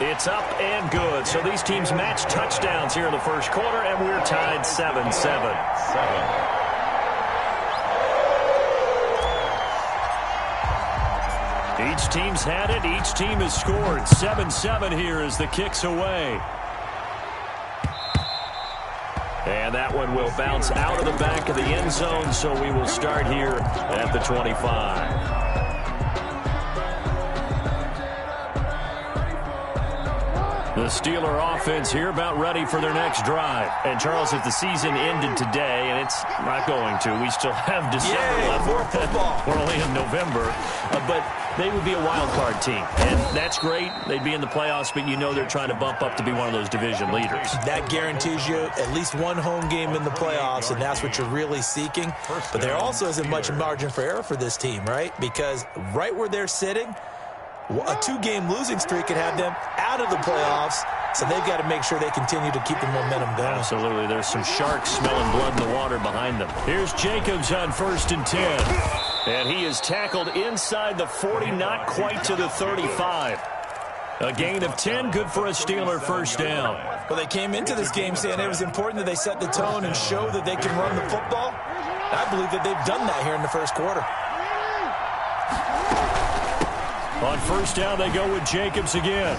It's up and good. So these teams match touchdowns here in the first quarter, and we're tied 7-7. Each team's had it. Each team has scored. 7-7 here as the kick's away. And that one will bounce out of the back of the end zone, so we will start here at the 25. The Steeler offense here about ready for their next drive. And, Charles, if the season ended today, and it's not going to, we still have December left. More football. We're only in November. But they would be a wild card team. And that's great. They'd be in the playoffs, but you know they're trying to bump up to be one of those division leaders. That guarantees you at least one home game in the playoffs, and that's what you're really seeking. But there also isn't much margin for error for this team, right? Because right where they're sitting, a two-game losing streak could have them out of the playoffs, so they've got to make sure they continue to keep the momentum going. Absolutely. There's some sharks smelling blood in the water behind them. Here's Jacobs on 1st and 10. And he is tackled inside the 40, not quite to the 35. A gain of 10, good for a Steeler first down. Well, they came into this game saying it was important that they set the tone and show that they can run the football. I believe that they've done that here in the first quarter. On first down, they go with Jacobs again.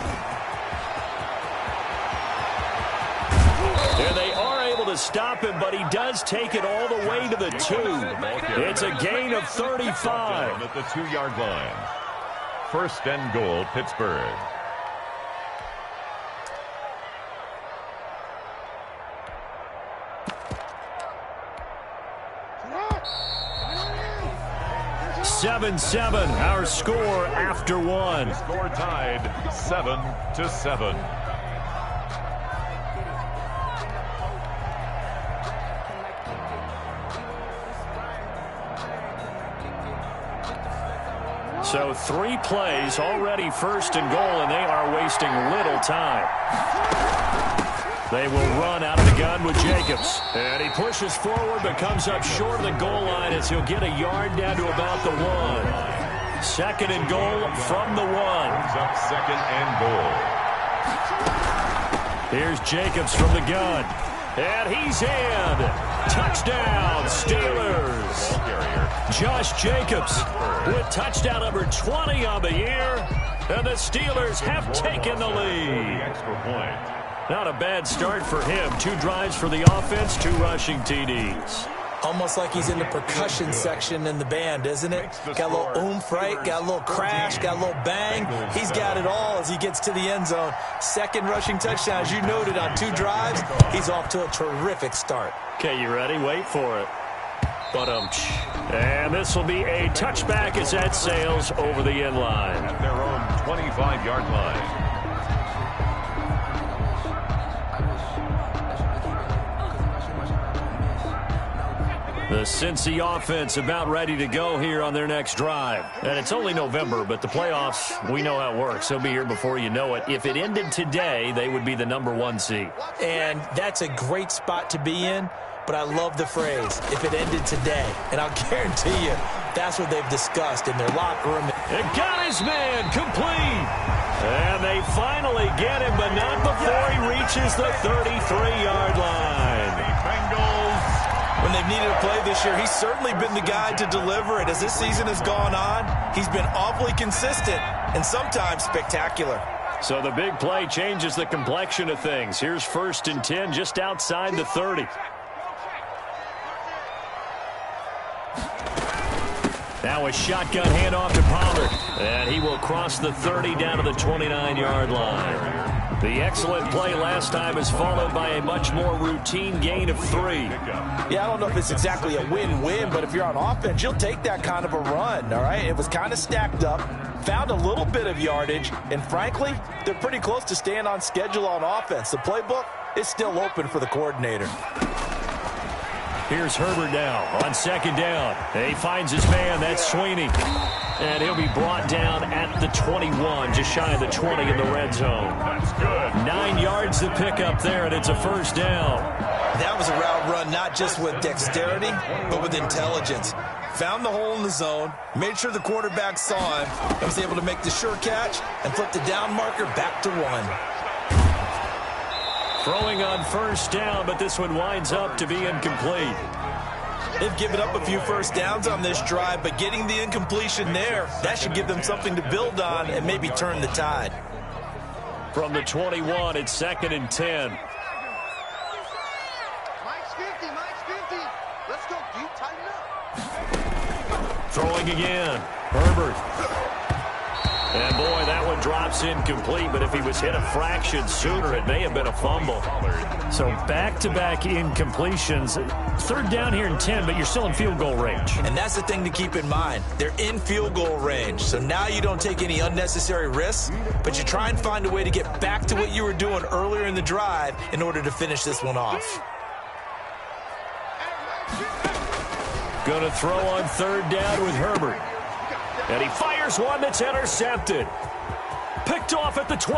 And they are able to stop him, but he does take it all the way to the 2. It's a gain of 35. At the 2-yard line. 1st and goal, Pittsburgh. Seven, our score after one. Score tied 7-7. So 3 plays, already 1st and goal, and they are wasting little time. They will run out of the gun with Jacobs. And he pushes forward but comes up short of the goal line as he'll get a yard down to about the 1. 2nd and goal from the 1. Up 2nd and goal. Here's Jacobs from the gun. And he's in. Touchdown, Steelers. Josh Jacobs with touchdown number 20 on the year. And the Steelers have taken the lead. Extra point. Not a bad start for him. 2 drives for the offense, 2 rushing TDs. Almost like he's in the percussion section in the band, isn't it? Got a little oomph, right? Got a little crash, got a little bang. He's got it all as he gets to the end zone. 2nd rushing touchdown, as you noted, on 2 drives. He's off to a terrific start. Okay, you ready? Wait for it. And this will be a touchback as that sails over the end line. At their own 25-yard line. The Cincy offense about ready to go here on their next drive. And it's only November, but the playoffs, we know how it works. They'll be here before you know it. If it ended today, they would be the number 1 seed. And that's a great spot to be in, but I love the phrase, if it ended today. And I'll guarantee you, that's what they've discussed in their locker room. It got his man complete. And they finally get him, but not before he reaches the 33-yard line. The Bengals. When they've needed a play this year, he's certainly been the guy to deliver it. As this season has gone on, he's been awfully consistent and sometimes spectacular. So the big play changes the complexion of things. Here's 1st and 10 just outside the 30. Now a shotgun handoff to Pollard. And he will cross the 30 down to the 29-yard line. The excellent play last time is followed by a much more routine gain of 3. Yeah, I don't know if it's exactly a win-win, but if you're on offense, you'll take that kind of a run, all right? It was kind of stacked up, found a little bit of yardage, and frankly, they're pretty close to staying on schedule on offense. The playbook is still open for the coordinator. Here's Herbert now on 2nd down. He finds his man, that's Sweeney. And he'll be brought down at the 21, just shy of the 20 in the red zone. That's good. 9 yards to pick up there, and it's a first down. that was a route run not just with dexterity, but with intelligence. Found the hole in the zone, made sure the quarterback saw him, and was able to make the sure catch and flip the down marker back to 1. Throwing on first down, but this one winds up to be incomplete. They've given up a few first downs on this drive, but getting the incompletion there, that should give them something to build on and maybe turn the tide. From the 21, it's 2nd and 10. Mike's 50. Let's go, dude. Tighten up. Throwing again. Herbert. And boy, that one drops incomplete, but if he was hit a fraction sooner, it may have been a fumble. So back-to-back incompletions. 3rd down here and 10, but you're still in field goal range. And that's the thing to keep in mind. They're in field goal range. So now you don't take any unnecessary risks, but you try and find a way to get back to what you were doing earlier in the drive in order to finish this one off. Going to throw on 3rd down with Herbert. And he fires one that's intercepted. Picked off at the 12.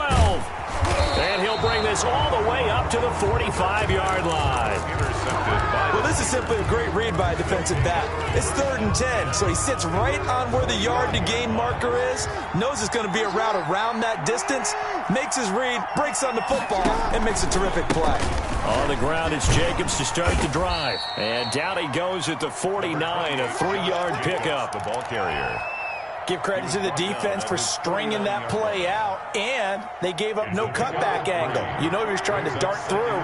And he'll bring this all the way up to the 45-yard line. Well, this is simply a great read by a defensive back. It's 3rd and 10, so he sits right on where the yard-to-gain marker is, knows it's going to be a route around that distance, makes his read, breaks on the football, and makes a terrific play. On the ground, it's Jacobs to start the drive. And down he goes at the 49, a 3-yard pickup. The ball carrier. Give credit to the defense for stringing that play out, and they gave up no cutback angle. You know he was trying to dart through.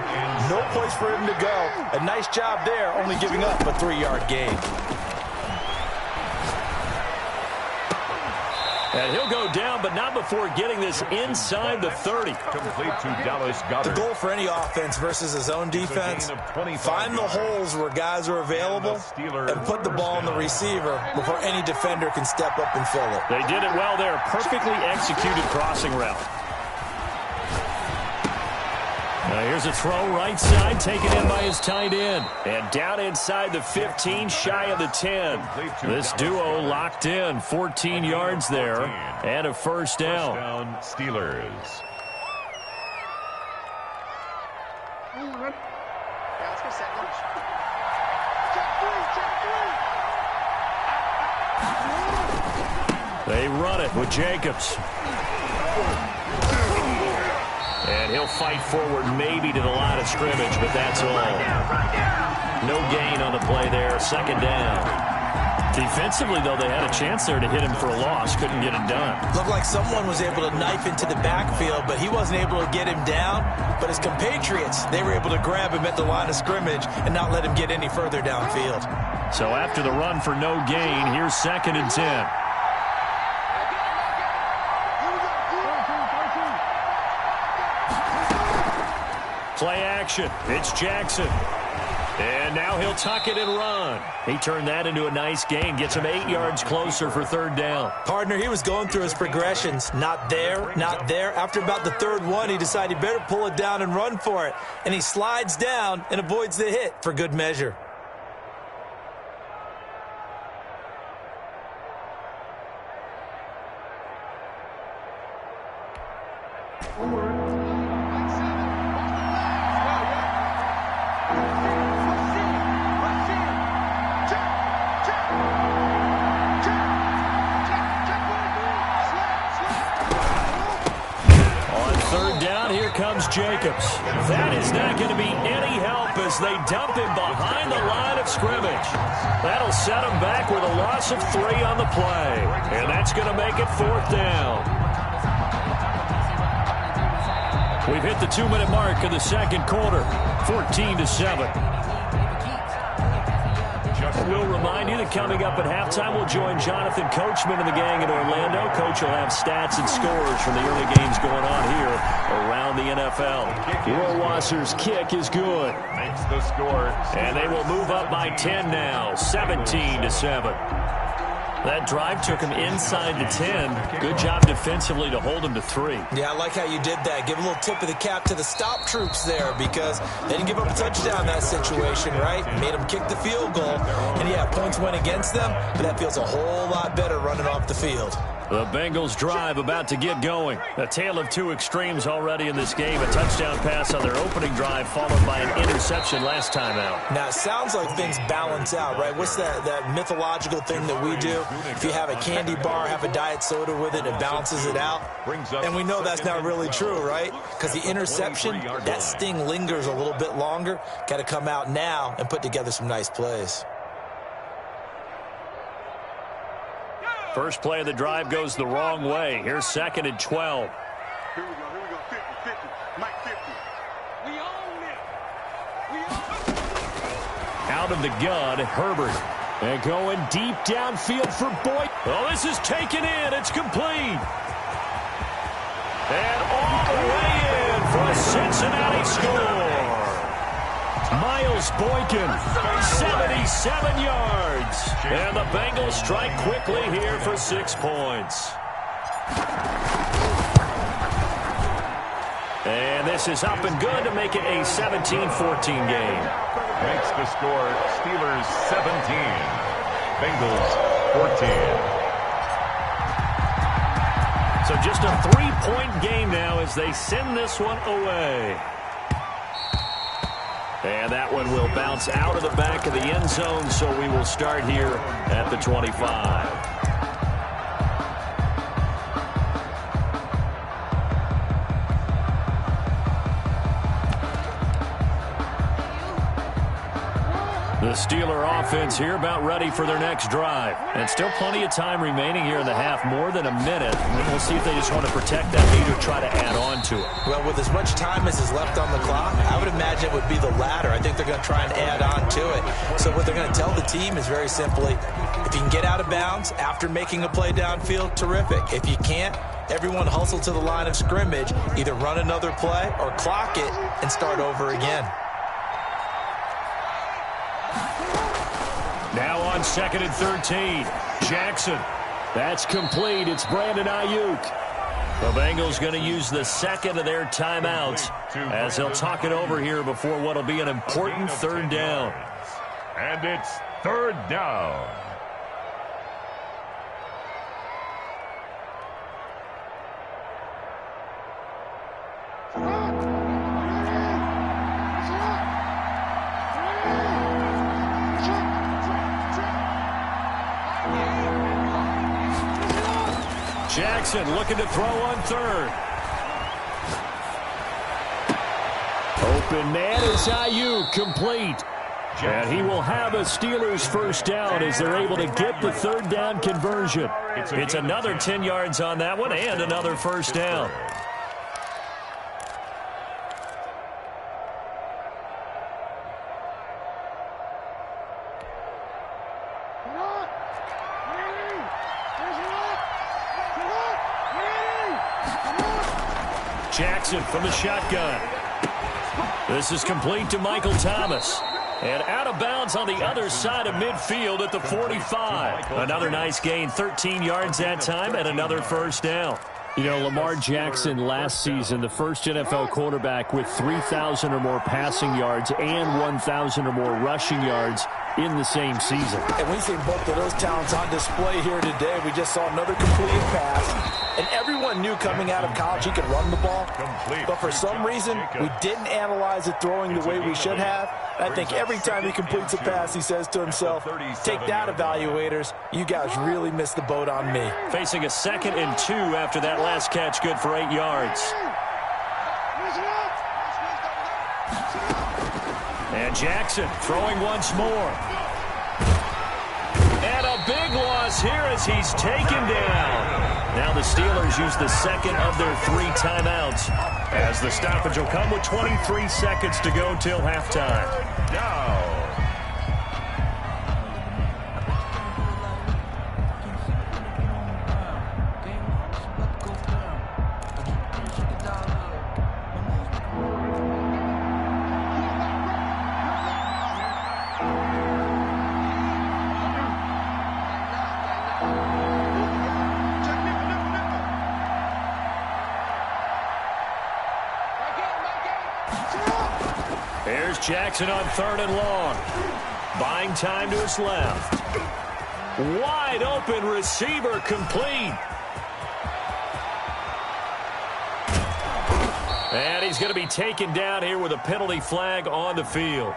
No place for him to go. A nice job there, only giving up a 3-yard gain. And he'll go down, but not before getting this inside the 30. Complete to Dallas Goedert. The goal for any offense versus his own defense, find the holes where guys are available and put the ball in the receiver before any defender can step up and fill it. They did it well there. Perfectly executed crossing route. Now here's a throw right side, taken in by his tight end. And down inside the 15, shy of the 10. This duo locked in, 14 yards there, and a first down. Steelers. Let's go second. Check 3. They run it with Jacobs. And he'll fight forward maybe to the line of scrimmage, but that's all. No gain on the play there, 2nd down. Defensively, though, they had a chance there to hit him for a loss. Couldn't get it done. Looked like someone was able to knife into the backfield, but he wasn't able to get him down. But his compatriots, they were able to grab him at the line of scrimmage and not let him get any further downfield. So after the run for no gain, here's 2nd and 10. Play action. It's Jackson. And now he'll tuck it and run. He turned that into a nice gain. Gets him 8 yards closer for 3rd down. Partner, he was going through his progressions. Not there, not there. After about the 3rd one, he decided he better pull it down and run for it. And he slides down and avoids the hit for good measure. Jacobs. That is not going to be any help as they dump him behind the line of scrimmage. That'll set him back with a loss of 3 on the play. And that's going to make it 4th down. We've hit the 2-minute mark of the 2nd quarter. 14-7. We'll remind you that coming up at halftime, we'll join Jonathan Coachman and the gang in Orlando. Coach will have stats and scores from the early games going on here around the NFL. Rohrwasser's kick is good. Makes the score. And they will move up by 10 now, 17-7. That drive took him inside the 10. Good job defensively to hold him to 3. Yeah, I like how you did that. Give a little tip of the cap to the stop troops there because they didn't give up a touchdown in that situation, right? Made them kick the field goal. And, yeah, points went against them, but that feels a whole lot better running off the field. The Bengals drive about to get going. A tale of two extremes already in this game. A touchdown pass on their opening drive followed by an interception last time out. Now, it sounds like things balance out, right? What's that mythological thing that we do? If you have a candy bar, have a diet soda with it, it balances it out. And we know that's not really true, right? Because the interception, that sting lingers a little bit longer. Got to come out now and put together some nice plays. First play of the drive goes the wrong way. Here's 2nd and 12. Here we go, 50, 50, Mike 50. We own it. We own it. Out of the gun, Herbert. And going deep downfield for Boyd. Oh, this is taken in. It's complete. And all the way in for a Cincinnati score. Miles Boykin, 77 yards. And the Bengals strike quickly here for 6 points. And this is up and good to make it a 17-14 game. Makes the score Steelers 17, Bengals 14. So just a 3-point game now as they send this one away. And that one will bounce out of the back of the end zone, so we will start here at the 25. The Steeler offense here about ready for their next drive. And still plenty of time remaining here in the half, more than a minute. And we'll see if they just want to protect that lead or try to add on to it. Well, with as much time as is left on the clock, I would imagine it would be the latter. I think they're going to try and add on to it. So what they're going to tell the team is very simply, if you can get out of bounds after making a play downfield, terrific. If you can't, everyone hustle to the line of scrimmage, either run another play or clock it and start over again. Now on 2nd and 13. Jackson. That's complete. It's Brandon Ayuk. The Bengals going to use the second of their timeouts as they'll talk it over here before what will be an important 3rd down. And it's 3rd down. Jackson looking to throw on 3rd. Open man is Ayuk, complete. And he will have a Steelers 1st down as they're able to get the 3rd down conversion. It's another 10 yards on that one and another 1st down. Jackson from the shotgun. This is complete to Michael Thomas. And out of bounds on the other side of midfield at the 45. Another nice gain, 13 yards that time, and another 1st down. You know, Lamar Jackson last season, the first NFL quarterback with 3,000 or more passing yards and 1,000 or more rushing yards in the same season. And we've seen both of those talents on display here today. We just saw another completed pass. And everyone knew coming out of college he could run the ball. But for some reason, we didn't analyze it throwing the way we should have. I think every time he completes a pass, he says to himself, take that, evaluators. You guys really missed the boat on me. Facing a 2nd and 2 after that last catch, good for 8 yards. And Jackson throwing once more. And a big loss here as he's taken down. Now the Steelers use the 2nd of their 3 timeouts as the stoppage will come with 23 seconds to go till halftime. Down. Here's Jackson on 3rd and long. Buying time to his left. Wide open receiver complete. And he's going to be taken down here with a penalty flag on the field.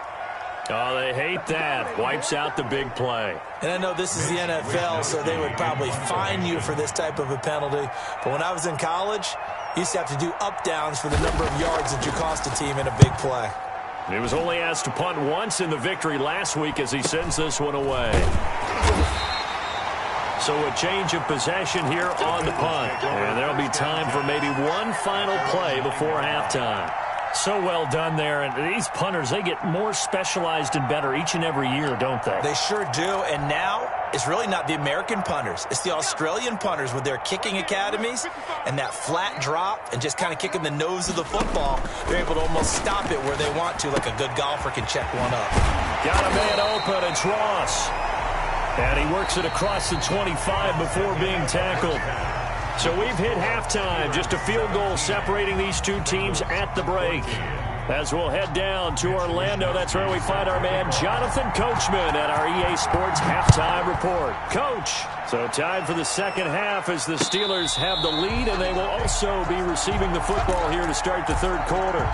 Oh, they hate that. Wipes out the big play. And I know this is the NFL, so they would probably fine you for this type of a penalty. But when I was in college, you used to have to do up-downs for the number of yards that you cost a team in a big play. He was only asked to punt once in the victory last week as he sends this one away. So a change of possession here on the punt. And there'll be time for maybe one final play before halftime. So well done there. And these punters, they get more specialized and better each and every year, don't they? They sure do. And now it's really not the American punters. It's the Australian punters with their kicking academies and that flat drop and just kind of kicking the nose of the football. They're able to almost stop it where they want to, like a good golfer can check one up. Got a man open. It's Ross. And he works it across the 25 before being tackled. So we've hit halftime. Just a field goal separating these two teams at the break. As we'll head down to Orlando, that's where we find our man Jonathan Coachman at our EA Sports Halftime Report. Coach, so time for the second half as the Steelers have the lead, and they will also be receiving the football here to start the third quarter.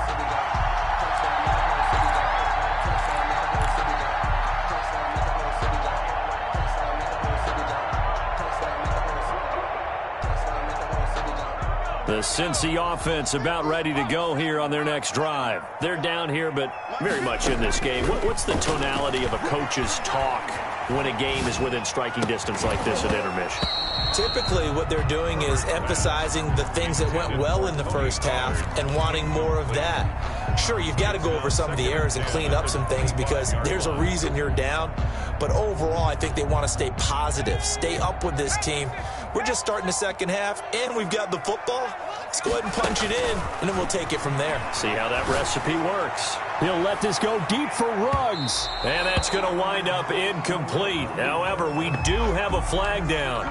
The Cincy offense about ready to go here on their next drive. They're down here, but very much in this game. What's the tonality of a coach's talk when a game is within striking distance like this at intermission? Typically, what they're doing is emphasizing the things that went well in the first half and wanting more of that. Sure, you've got to go over some of the errors and clean up some things because there's a reason you're down. But overall, I think they want to stay positive, stay up with this team. We're just starting the second half, and we've got the football. Let's go ahead and punch it in, and then we'll take it from there. See how that recipe works. He'll let this go deep for Ruggs. And that's going to wind up incomplete. However, we do have a flag down.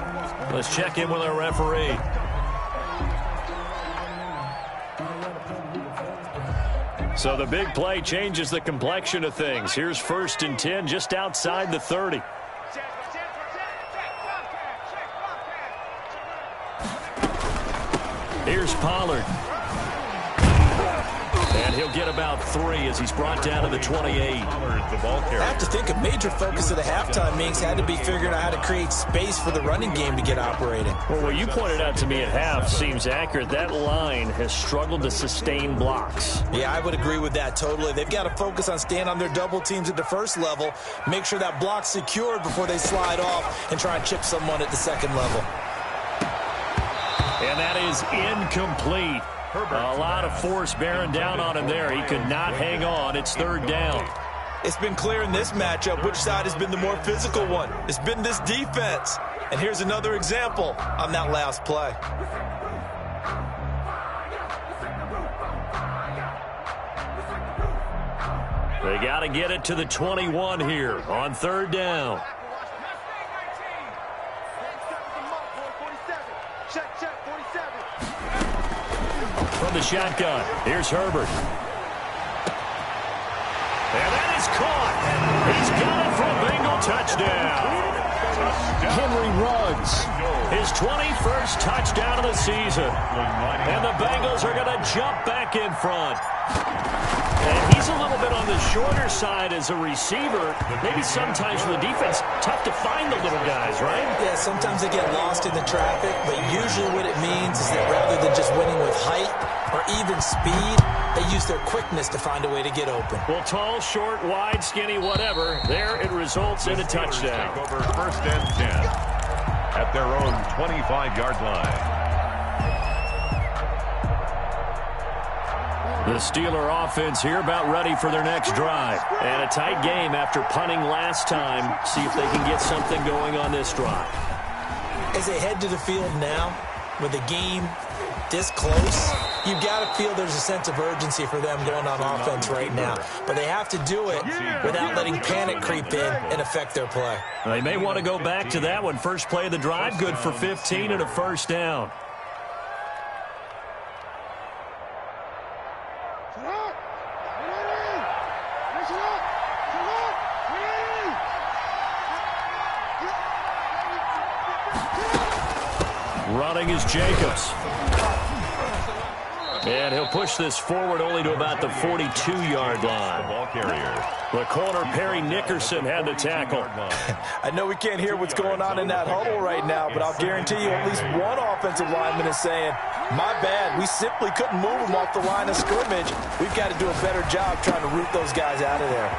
Let's check in with our referee. So the big play changes the complexion of things. Here's 1st and 10 just outside the 30. Here's Pollard. And he'll get about 3 as he's brought down to the 28. I have to think a major focus of the halftime meetings had to be figuring out how to create space for the running game to get operating. Well, what you pointed out to me at half seems accurate. That line has struggled to sustain blocks. Yeah, I would agree with that totally. They've got to focus on staying on their double teams at the first level, make sure that block's secured before they slide off and try and chip someone at the second level. And that is incomplete. A lot of force bearing down on him there. He could not hang on. It's 3rd down. It's been clear in this matchup which side has been the more physical one. It's been this defense. And here's another example on that last play. They got to get it to the 21 here on 3rd down. From the shotgun, here's Herbert. And that is caught. He's got it for a Bengal touchdown. Henry Ruggs, his 21st touchdown of the season. And the Bengals are going to jump back in front. And he's a little bit on the shorter side as a receiver. Maybe sometimes for the defense, tough to find the little guys, right? Yeah, sometimes they get lost in the traffic, but usually what it means is that rather than just winning with height or even speed, they use their quickness to find a way to get open. Well, tall, short, wide, skinny, whatever, there it results in a touchdown. Over 1st and 10 at their own 25-yard line. The Steeler offense here about ready for their next drive. And a tight game after punting last time. See if they can get something going on this drive. As they head to the field now, with the game this close, you've got to feel there's a sense of urgency for them going on offense right now. But they have to do it without letting panic creep in and affect their play. They may want to go back to that one. First play of the drive, good for 15 and a 1st down. Running is Jacobs. And he'll push this forward only to about the 42-yard line. Ball carrier. The corner, Perry Nickerson, had the tackle. I know we can't hear what's going on in that huddle right now, but I'll guarantee you at least one offensive lineman is saying, my bad, we simply couldn't move him off the line of scrimmage. We've got to do a better job trying to root those guys out of there.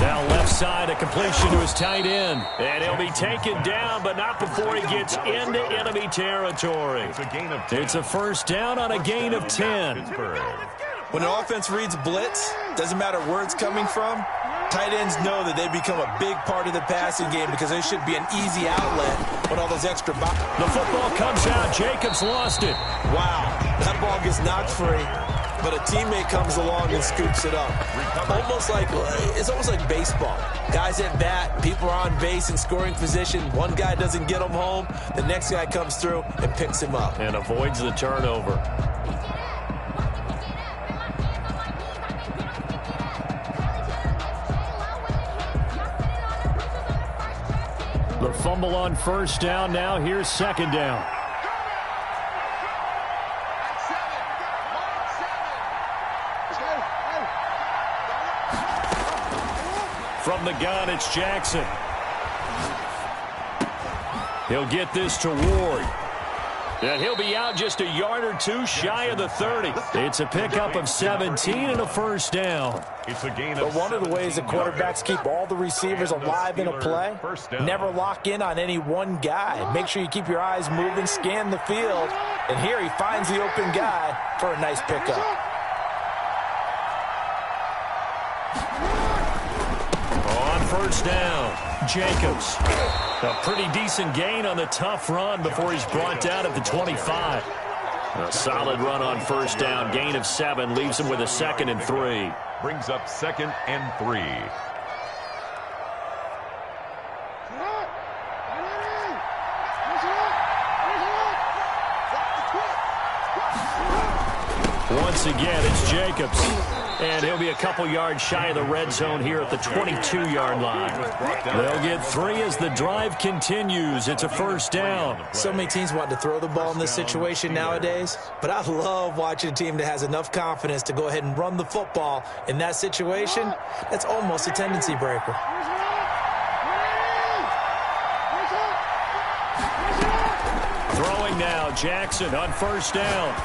Now left side, a completion to his tight end. And he'll be taken down, but not before he gets into enemy territory. It's a first down on a gain of 10. When an offense reads blitz, doesn't matter where it's coming from, tight ends know that they become a big part of the passing game because they should be an easy outlet when all those extra... The football comes out. Jacobs lost it. Wow, that ball gets knocked free, but a teammate comes along and scoops it up. It's almost like baseball. Guys at bat, people are on base in scoring position. One guy doesn't get him home. The next guy comes through and picks him up. And avoids the turnover. The fumble on first down. Now here's second down. From the gun, it's Jackson. He'll get this to Ward. And he'll be out just a yard or two shy of the 30. It's a pickup of 17 and a first down. It's a gain But one of the ways that quarterbacks keep all the receivers alive in a play, never lock in on any one guy. Make sure you keep your eyes moving, scan the field. And here he finds the open guy for a nice pickup. First down, Jacobs. A pretty decent gain on the tough run before he's brought down at the 25. A solid run on first down, gain of 7, leaves him with a 2nd and 3. Brings up 2nd and 3. Once again, it's Jacobs. And he'll be a couple yards shy of the red zone here at the 22-yard line. They'll get 3 as the drive continues. It's a first down. So many teams want to throw the ball in this situation nowadays, but I love watching a team that has enough confidence to go ahead and run the football in that situation. That's almost a tendency breaker. Throwing now, Jackson on first down.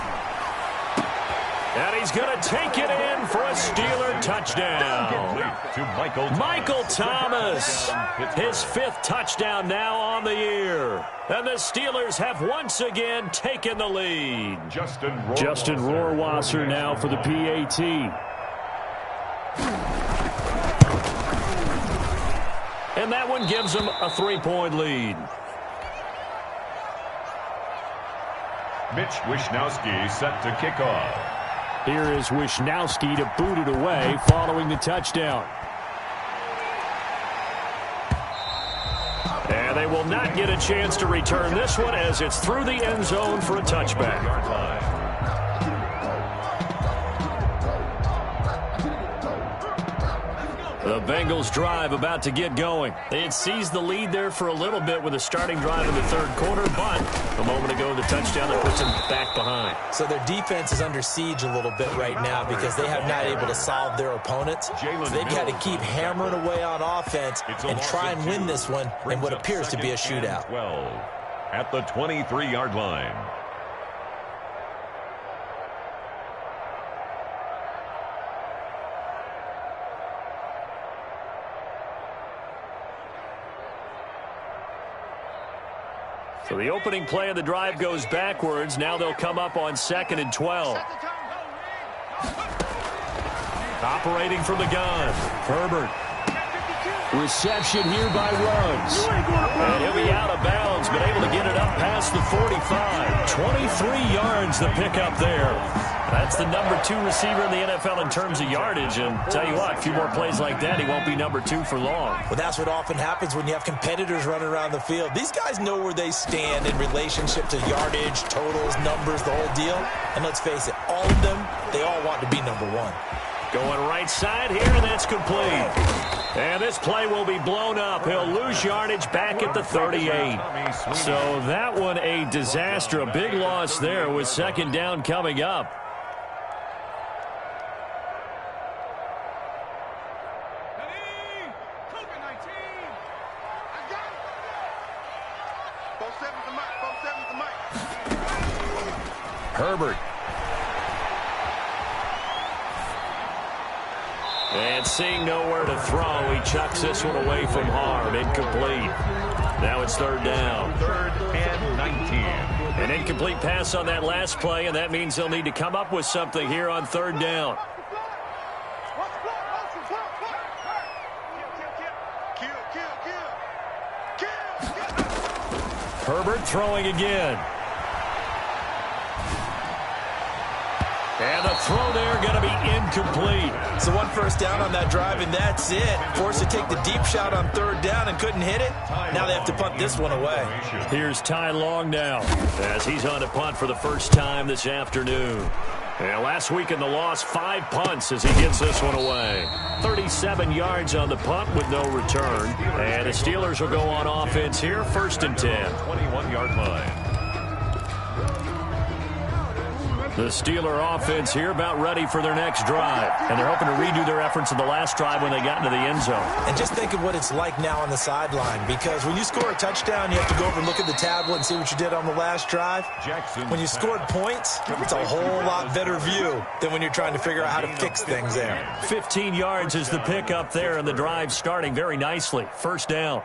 And he's going to take it in for a Steeler touchdown. To Michael Thomas, his 5th touchdown now on the year. And the Steelers have once again taken the lead. Justin Rohrwasser now for the PAT. And that one gives them a 3-point lead. Mitch Wishnowsky set to kick off. Here is Wishnowsky to boot it away following the touchdown. And they will not get a chance to return this one as it's through the end zone for a touchback. The Bengals drive about to get going. They had seized the lead there for a little bit with a starting drive in the 3rd quarter, but a moment ago the touchdown that puts them back behind. So their defense is under siege a little bit right now because they have not able to solve their opponents. So they've got to keep hammering away on offense and try and win this one in what appears to be a shootout. 12 at the 23-yard line. So the opening play of the drive goes backwards. Now they'll come up on 2nd and 12. Operating from the gun, Herbert. Reception here by Ruggs. And he'll be out of bounds, but able to get it up past the 45. 23 yards the pickup there. That's the number 2 receiver in the NFL in terms of yardage. And tell you what, a few more plays like that, he won't be number 2 for long. Well, that's what often happens when you have competitors running around the field. These guys know where they stand in relationship to yardage, totals, numbers, the whole deal. And let's face it, all of them, they all want to be number 1. Going right side here, and that's complete. And this play will be blown up. He'll lose yardage back at the 38. So that one a disaster, a big loss there with 2nd down coming up. Herbert. And seeing nowhere to throw, he chucks this one away from harm. Incomplete. Now it's third down. Third and 19. An incomplete pass on that last play, and that means they'll need to come up with something here on third down. Herbert throwing again. And the throw there going to be incomplete. So one first down on that drive, and that's it. Forced to take the deep shot on third down and couldn't hit it. Now they have to punt this one away. Here's Ty Long now as he's on to punt for the first time this afternoon. And last week in the loss, 5 punts as he gets this one away. 37 yards on the punt with no return. And the Steelers will go on offense here, first and 10. 21-yard line. The Steeler offense here about ready for their next drive. And they're hoping to redo their efforts in the last drive when they got into the end zone. And just think of what it's like now on the sideline, because when you score a touchdown, you have to go over and look at the tablet and see what you did on the last drive. When you scored points, it's a whole lot better view than when you're trying to figure out how to fix things there. 15 yards is the pickup there, and the drive starting very nicely. First down.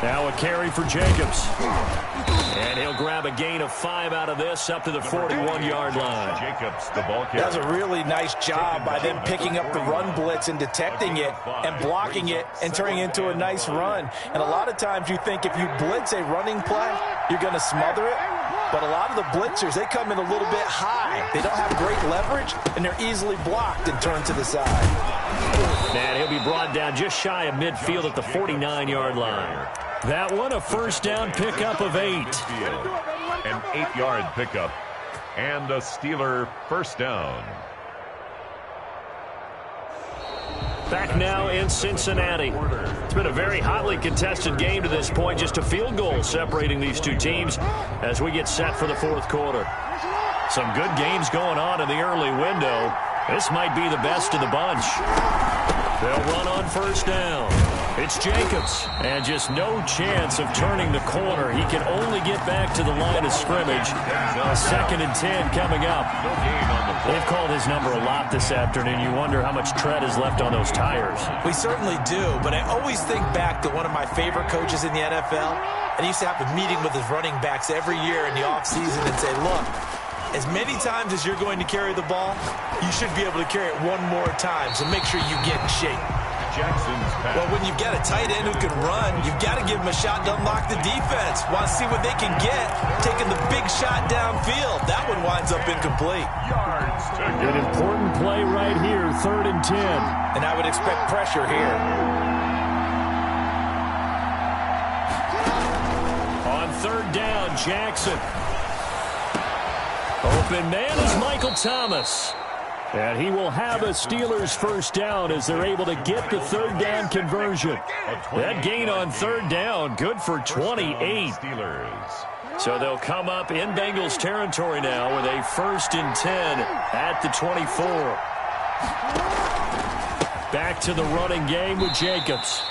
Now a carry for Jacobs. And he'll grab a gain of 5 out of this up to the 41-yard line. Jacobs, the ball carrier. That was a really nice job by them picking up the run blitz and detecting it and blocking it and turning it into a nice run. And a lot of times you think if you blitz a running play, you're going to smother it. But a lot of the blitzers, they come in a little bit high. They don't have great leverage, and they're easily blocked and turned to the side. And he'll be brought down just shy of midfield at the 49-yard line. That one, a first down pickup of 8. An 8-yard pickup. And a Steeler first down. Back now in Cincinnati. It's been a very hotly contested game to this point. Just a field goal separating these two teams as we get set for the fourth quarter. Some good games going on in the early window. This might be the best of the bunch. They'll run on first down. It's Jacobs, and just no chance of turning the corner. He can only get back to the line of scrimmage. Second and 10 coming up. They've called his number a lot this afternoon. You wonder how much tread is left on those tires. We certainly do, but I always think back to one of my favorite coaches in the NFL, and he used to have a meeting with his running backs every year in the offseason and say, look, as many times as you're going to carry the ball, you should be able to carry it one more time, so make sure you get in shape. Jackson's pass. Well, when you've got a tight end who can run, you've got to give him a shot to unlock the defense. Want to see what they can get, taking the big shot downfield. That one winds up incomplete. Yards to go. An important play right here, third and 10. And I would expect pressure here. On third down, Jackson. Open man is Michael Thomas. And he will have a Steelers first down as they're able to get the third down conversion. That gain on third down, good for 28. Steelers. So they'll come up in Bengals territory now with a first and 10 at the 24. Back to the running game with Jacobs.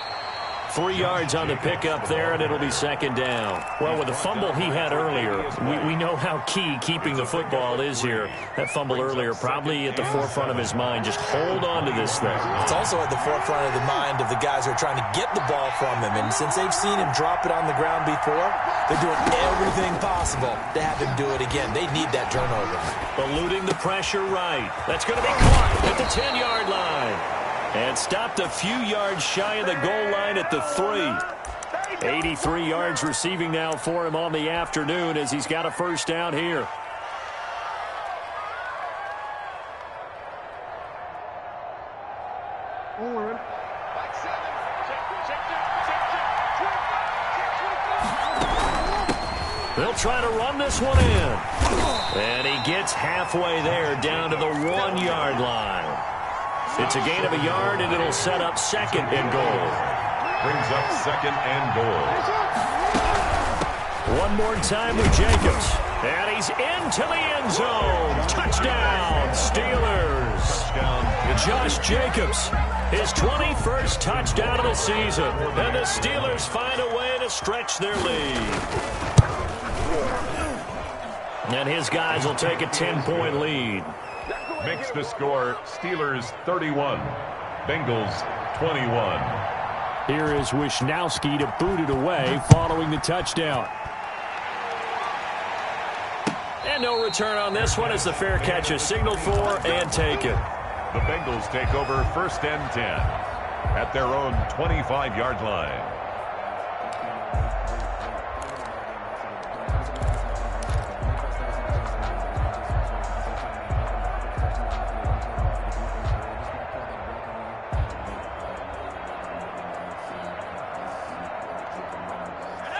3 yards on the pickup there, and it'll be second down. Well, with the fumble he had earlier, we know how key keeping the football is here. That fumble earlier probably at the forefront of his mind. Just hold on to this thing. It's also at the forefront of the mind of the guys who are trying to get the ball from him. And since they've seen him drop it on the ground before, they're doing everything possible to have him do it again. They need that turnover. Eluding the pressure right. That's going to be caught at the 10-yard line. And stopped a few yards shy of the goal line at the 3. 83 yards receiving now for him on the afternoon as he's got a first down here. They'll try to run this one in. And he gets halfway there down to the 1-yard line. It's a gain of a yard, and it'll set up second and goal. Brings up second and goal. One more time with Jacobs. And he's into the end zone. Touchdown, Steelers. Touchdown. Josh Jacobs His 21st touchdown of the season. And the Steelers find a way to stretch their lead. And his guys will take a 10-point lead. Makes the score Steelers 31, Bengals 21. Here is Wisnowski to boot it away following the touchdown. And no return on this one as the fair catch is signaled for and taken. The Bengals take over 1st and 10 at their own 25-yard line.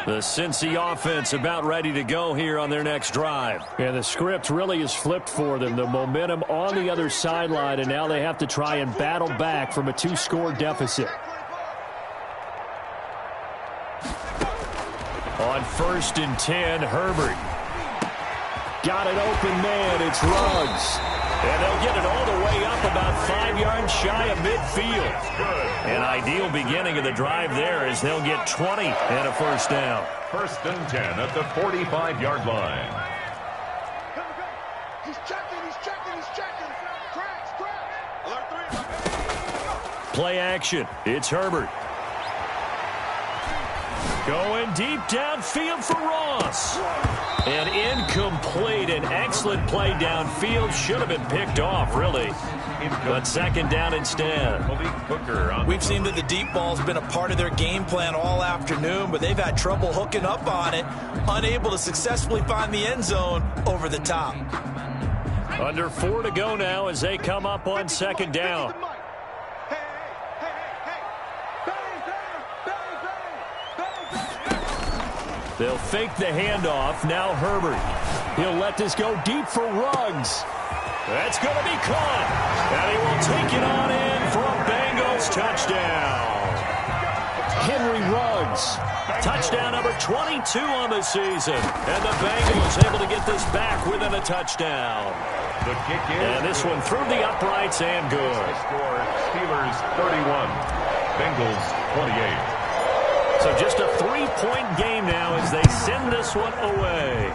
The Cincy offense about ready to go here on their next drive. And the script really is flipped for them. The momentum on the other sideline, and now they have to try and battle back from a 2-score deficit. On 1st and 10, Herbert. Got an open man. It's Ruggs. And they'll get it all the way up about 5 yards shy of midfield. An ideal beginning of the drive there as they'll get 20 and a 1st down. 1st and 10 at the 45-yard line. He's checking. Cracks. Alert 3. Play action. It's Herbert. Going deep downfield for Ross. And incomplete. An excellent play downfield. Should have been picked off, really. But 2nd down instead. We've seen that the deep ball's been a part of their game plan all afternoon, but they've had trouble hooking up on it, unable to successfully find the end zone over the top. Under 4 to go now as they come up on 2nd down. They'll fake the handoff. Now Herbert. He'll let this go deep for Ruggs. That's going to be caught. And he will take it on in for a Bengals touchdown. Henry Ruggs. Touchdown number 22 on the season. And the Bengals able to get this back within a touchdown. The kick in. And this one through the uprights and good. Score Steelers 31, Bengals 28. So just a 3-point game now as they send this one away.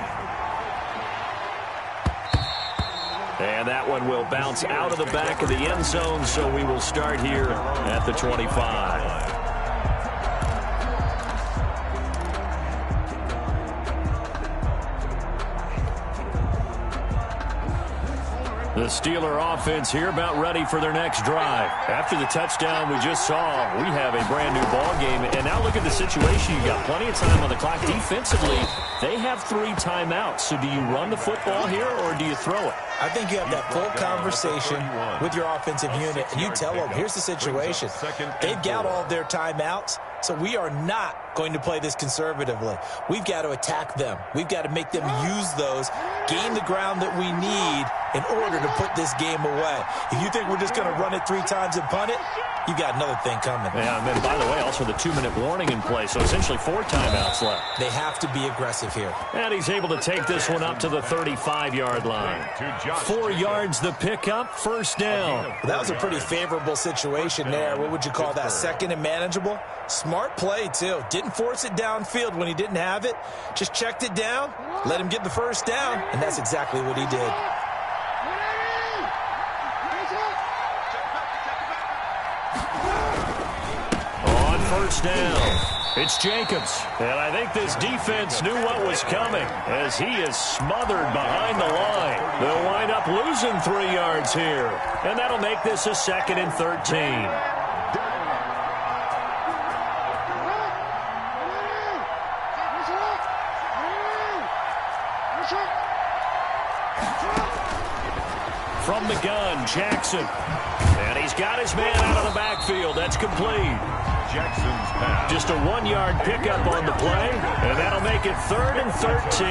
And that one will bounce out of the back of the end zone, so we will start here at the 25. The Steeler offense here about ready for their next drive. After the touchdown we just saw, we have a brand new ball game. And now look at the situation. You got plenty of time on the clock. Defensively, they have 3 timeouts. So do you run the football here or do you throw it? I think you have that full conversation with your offensive unit, and you tell them, here's the situation. They've got all of their timeouts, so we are not going to play this conservatively. We've got to attack them. We've got to make them use those, gain the ground that we need in order to put this game away. If you think we're just going to run it 3 times and punt it, you got another thing coming. Yeah, and then, by the way, also the 2-minute warning in play, so essentially 4 timeouts left. They have to be aggressive here. And he's able to take this one up to the 35-yard line. 4 yards the pickup, 1st down. Well, that was a pretty favorable situation there. What would you call that, 2nd and manageable? Smart play, too. Didn't force it downfield when he didn't have it. Just checked it down, let him get the 1st down, and that's exactly what he did. On 1st down, it's Jacobs. And I think this defense knew what was coming as he is smothered behind the line. They'll wind up losing 3 yards here. And that'll make this a 2nd and 13. From the gun, Jackson. And he's got his man out of the backfield. That's complete. Jackson's pass. Just a 1-yard pickup on the play, and that'll make it 3rd and 13.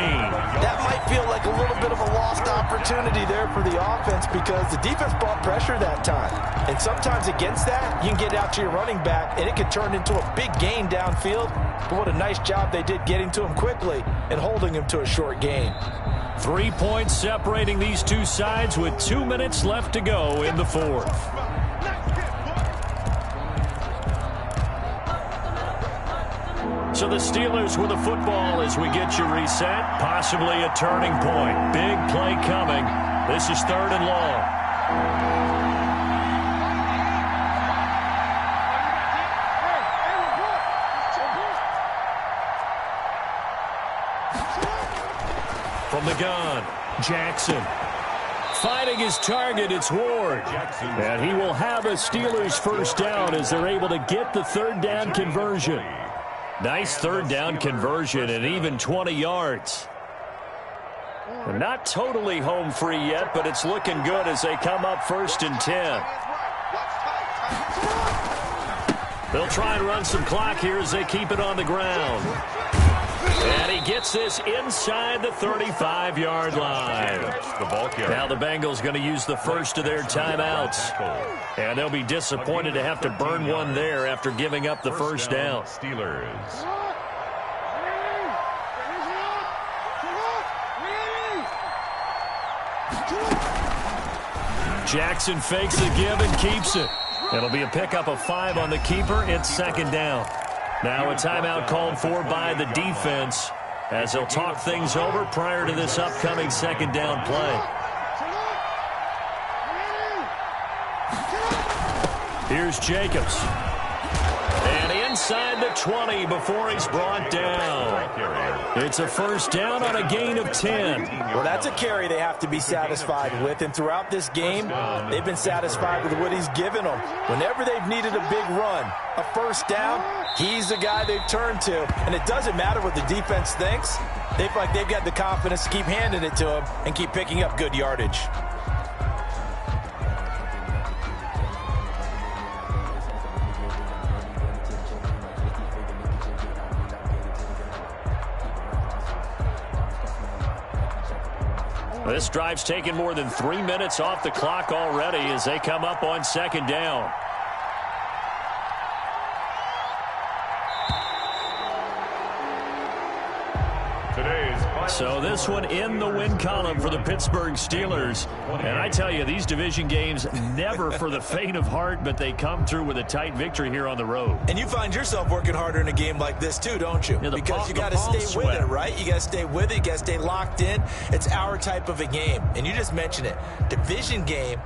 That might feel like a little bit of a lost opportunity there for the offense because the defense brought pressure that time. And sometimes against that, you can get out to your running back, and it can turn into a big gain downfield. But what a nice job they did getting to him quickly and holding him to a short gain. 3 points separating these two sides with 2 minutes left to go in the 4th. So the Steelers with the football as we get you reset. Possibly a turning point. Big play coming. This is 3rd and long. From the gun, Jackson. Fighting his target, it's Ward. And he will have a Steelers first down as they're able to get the 3rd down conversion. Nice 3rd down conversion and even 20 yards. They're not totally home free yet, but it's looking good as they come up 1st and 10. They'll try and run some clock here as they keep it on the ground. And he gets this inside the 35-yard line. Now the Bengals going to use the first of their timeouts. And they'll be disappointed to have to burn one there after giving up the first down. Steelers. Jackson fakes the give and keeps it. It'll be a pickup of 5 on the keeper. It's 2nd down. Now a timeout called for by the defense as they'll talk things over prior to this upcoming 2nd down play. Here's Jacobs. And inside the 20 before he's brought down. It's a first down on a gain of 10. Well, that's a carry they have to be satisfied with. And throughout this game, they've been satisfied with what he's given them. Whenever they've needed a big run, a first down, he's the guy they've turned to. And it doesn't matter what the defense thinks. They feel like they've got the confidence to keep handing it to him and keep picking up good yardage. This drive's taken more than 3 minutes off the clock already as they come up on 2nd down. So this one in the win column for the Pittsburgh Steelers. And I tell you, these division games never for the faint of heart, but they come through with a tight victory here on the road. And you find yourself working harder in a game like this too, don't you? Yeah, because you got to stay with it, right? You got to stay with it. You got to stay locked in. It's our type of a game. And you just mentioned it. Division game,